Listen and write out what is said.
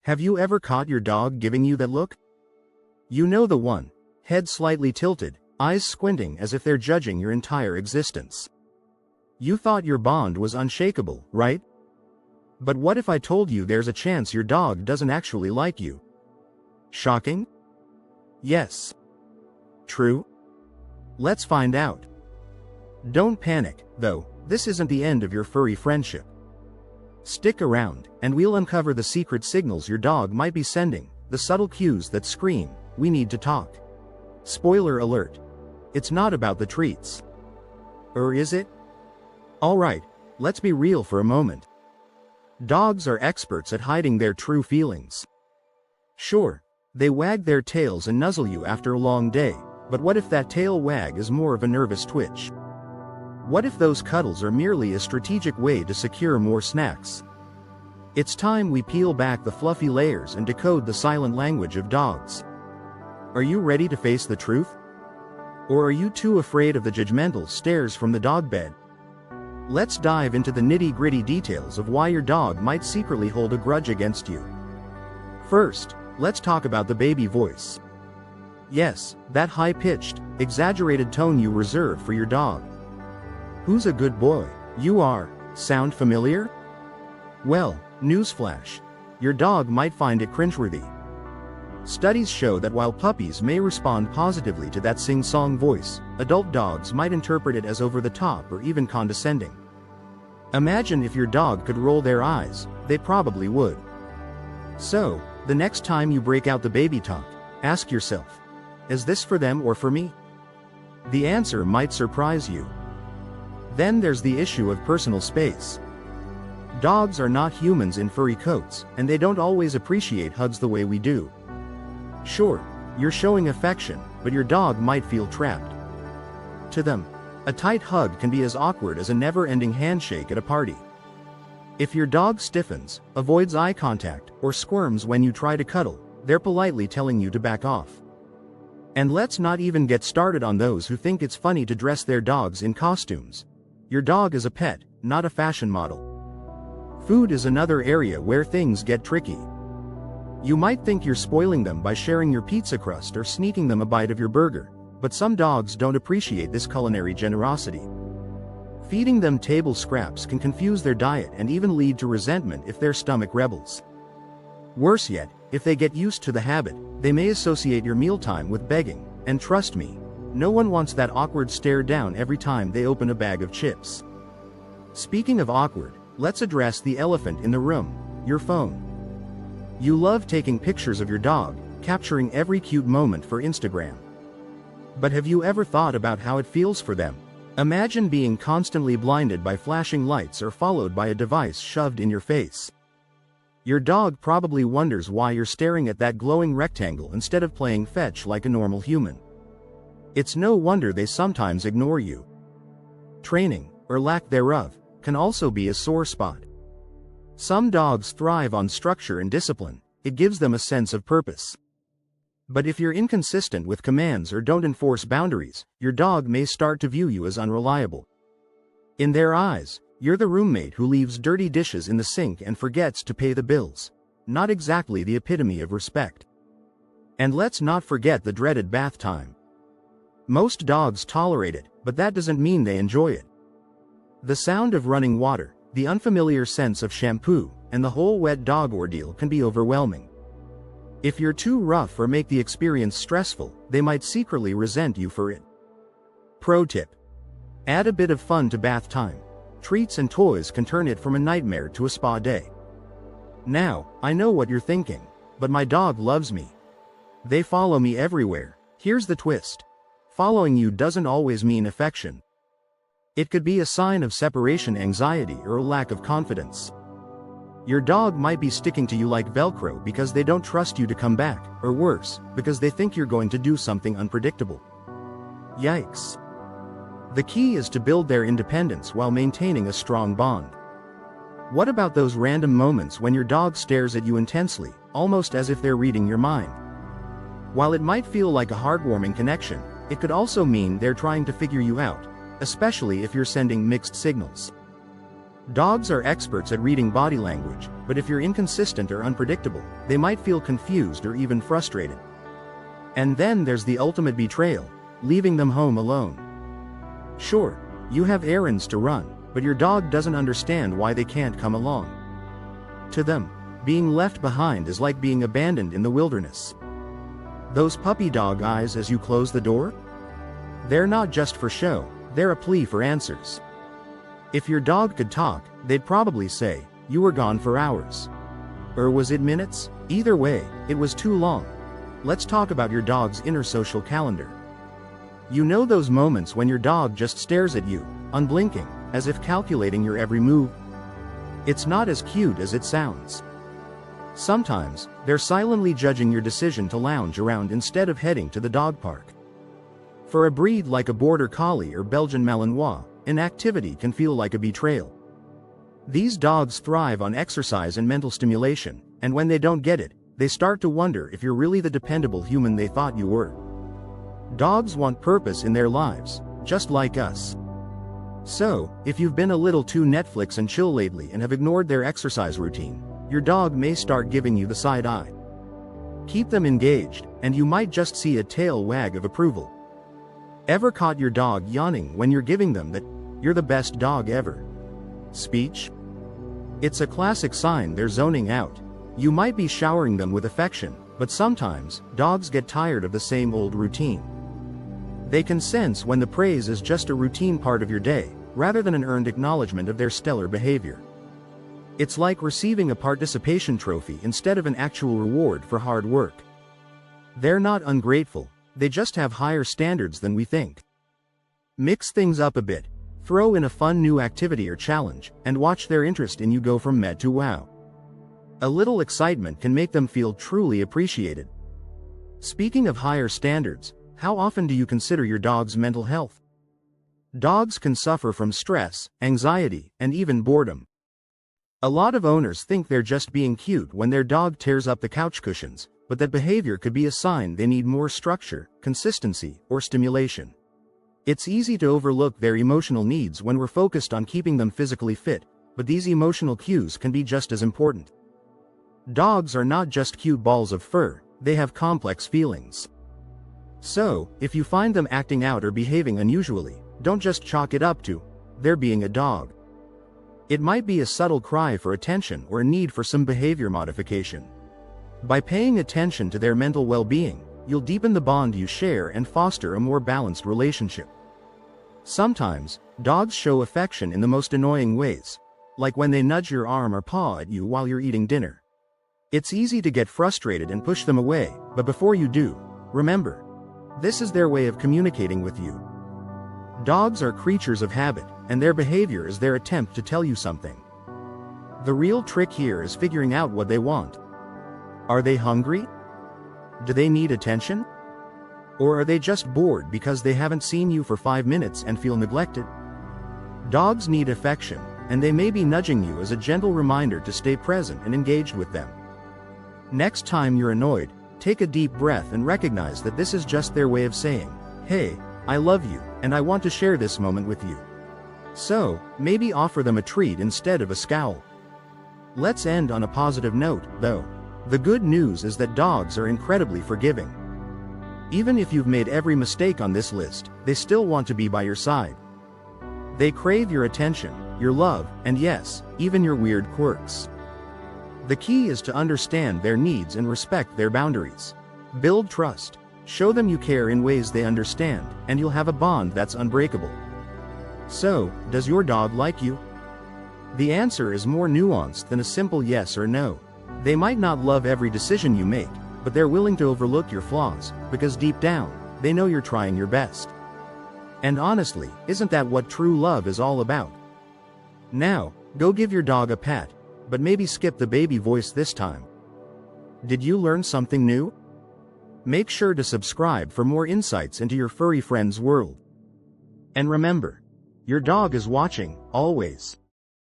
Have you ever caught your dog giving you that look? You know the one. Head slightly tilted, eyes squinting as if they're judging your entire existence. You thought your bond was unshakable, right? But what if I told you there's a chance your dog doesn't actually like you? Shocking? Yes. True? Let's find out. Don't panic, though, this isn't the end of your furry friendship. Stick around, and we'll uncover the secret signals your dog might be sending, the subtle cues that scream, "We need to talk." Spoiler alert. It's not about the treats. Or is it? Alright, let's be real for a moment. Dogs are experts at hiding their true feelings. Sure, they wag their tails and nuzzle you after a long day, but what if that tail wag is more of a nervous twitch? What if those cuddles are merely a strategic way to secure more snacks? It's time we peel back the fluffy layers and decode the silent language of dogs. Are you ready to face the truth? Or are you too afraid of the judgmental stares from the dog bed? Let's dive into the nitty-gritty details of why your dog might secretly hold a grudge against you. First, let's talk about the baby voice. Yes, that high-pitched, exaggerated tone you reserve for your dog. Who's a good boy? You are. Sound familiar? Well, newsflash. Your dog might find it cringeworthy. Studies show that while puppies may respond positively to that sing-song voice, adult dogs might interpret it as over-the-top or even condescending. Imagine if your dog could roll their eyes, they probably would. So, the next time you break out the baby talk, ask yourself, is this for them or for me? The answer might surprise you. Then there's the issue of personal space. Dogs are not humans in furry coats, and they don't always appreciate hugs the way we do. Sure, you're showing affection, but your dog might feel trapped. To them, a tight hug can be as awkward as a never-ending handshake at a party. If your dog stiffens, avoids eye contact, or squirms when you try to cuddle, they're politely telling you to back off. And let's not even get started on those who think it's funny to dress their dogs in costumes. Your dog is a pet, not a fashion model. Food is another area where things get tricky. You might think you're spoiling them by sharing your pizza crust or sneaking them a bite of your burger, but some dogs don't appreciate this culinary generosity. Feeding them table scraps can confuse their diet and even lead to resentment if they're stomach rebels. Worse yet, if they get used to the habit, they may associate your mealtime with begging, and trust me, no one wants that awkward stare down every time they open a bag of chips. Speaking of awkward, let's address the elephant in the room, your phone. You love taking pictures of your dog, capturing every cute moment for Instagram. But have you ever thought about how it feels for them? Imagine being constantly blinded by flashing lights or followed by a device shoved in your face. Your dog probably wonders why you're staring at that glowing rectangle instead of playing fetch like a normal human. It's no wonder they sometimes ignore you. Training, or lack thereof, can also be a sore spot. Some dogs thrive on structure and discipline. It gives them a sense of purpose. But if you're inconsistent with commands or don't enforce boundaries, your dog may start to view you as unreliable. In their eyes, you're the roommate who leaves dirty dishes in the sink and forgets to pay the bills. Not exactly the epitome of respect. And let's not forget the dreaded bath time. Most dogs tolerate it, but that doesn't mean they enjoy it. The sound of running water, the unfamiliar sense of shampoo, and the whole wet dog ordeal can be overwhelming. If you're too rough or make the experience stressful, they might secretly resent you for it. Pro tip: add a bit of fun to bath time. Treats and toys can turn it from a nightmare to a spa day. Now, I know what you're thinking, but my dog loves me. They follow me everywhere. Here's the twist. Following you doesn't always mean affection. It could be a sign of separation anxiety or a lack of confidence. Your dog might be sticking to you like Velcro because they don't trust you to come back, or worse, because they think you're going to do something unpredictable. Yikes. The key is to build their independence while maintaining a strong bond. What about those random moments when your dog stares at you intensely, almost as if they're reading your mind? While it might feel like a heartwarming connection, it could also mean they're trying to figure you out, especially if you're sending mixed signals. Dogs are experts at reading body language, but if you're inconsistent or unpredictable, they might feel confused or even frustrated. And then there's the ultimate betrayal, leaving them home alone. Sure, you have errands to run, but your dog doesn't understand why they can't come along. To them, being left behind is like being abandoned in the wilderness. Those puppy dog eyes as you close the door? They're not just for show, they're a plea for answers. If your dog could talk, they'd probably say, "You were gone for hours." Or was it minutes? Either way, it was too long. Let's talk about your dog's inner social calendar. You know those moments when your dog just stares at you, unblinking, as if calculating your every move? It's not as cute as it sounds. Sometimes, they're silently judging your decision to lounge around instead of heading to the dog park. For a breed like a Border Collie or Belgian Malinois, inactivity can feel like a betrayal. These dogs thrive on exercise and mental stimulation, and when they don't get it, they start to wonder if you're really the dependable human they thought you were. Dogs want purpose in their lives, just like us. So, if you've been a little too Netflix and chill lately and have ignored their exercise routine, your dog may start giving you the side eye. Keep them engaged, and you might just see a tail wag of approval. Ever caught your dog yawning when you're giving them that "you're the best dog ever" speech? It's a classic sign they're zoning out. You might be showering them with affection, but sometimes, dogs get tired of the same old routine. They can sense when the praise is just a routine part of your day, rather than an earned acknowledgement of their stellar behavior. It's like receiving a participation trophy instead of an actual reward for hard work. They're not ungrateful, they just have higher standards than we think. Mix things up a bit, throw in a fun new activity or challenge, and watch their interest in you go from meh to wow. A little excitement can make them feel truly appreciated. Speaking of higher standards, how often do you consider your dog's mental health? Dogs can suffer from stress, anxiety, and even boredom. A lot of owners think they're just being cute when their dog tears up the couch cushions, but that behavior could be a sign they need more structure, consistency, or stimulation. It's easy to overlook their emotional needs when we're focused on keeping them physically fit, but these emotional cues can be just as important. Dogs are not just cute balls of fur, they have complex feelings. So, if you find them acting out or behaving unusually, don't just chalk it up to "they're being a dog." It might be a subtle cry for attention or a need for some behavior modification. By paying attention to their mental well-being, you'll deepen the bond you share and foster a more balanced relationship. Sometimes, dogs show affection in the most annoying ways, like when they nudge your arm or paw at you while you're eating dinner. It's easy to get frustrated and push them away, but before you do, remember, this is their way of communicating with you. Dogs are creatures of habit, and their behavior is their attempt to tell you something. The real trick here is figuring out what they want. Are they hungry? Do they need attention? Or are they just bored because they haven't seen you for 5 minutes and feel neglected? Dogs need affection, and they may be nudging you as a gentle reminder to stay present and engaged with them. Next time you're annoyed, take a deep breath and recognize that this is just their way of saying, "Hey, I love you, and I want to share this moment with you." So, maybe offer them a treat instead of a scowl. Let's end on a positive note, though. The good news is that dogs are incredibly forgiving. Even if you've made every mistake on this list, they still want to be by your side. They crave your attention, your love, and yes, even your weird quirks. The key is to understand their needs and respect their boundaries. Build trust. Show them you care in ways they understand, and you'll have a bond that's unbreakable. So, does your dog like you? The answer is more nuanced than a simple yes or no. They might not love every decision you make, but they're willing to overlook your flaws, because deep down, they know you're trying your best. And honestly, isn't that what true love is all about? Now, go give your dog a pat, but maybe skip the baby voice this time. Did you learn something new? Make sure to subscribe for more insights into your furry friend's world. And remember, your dog is watching, always.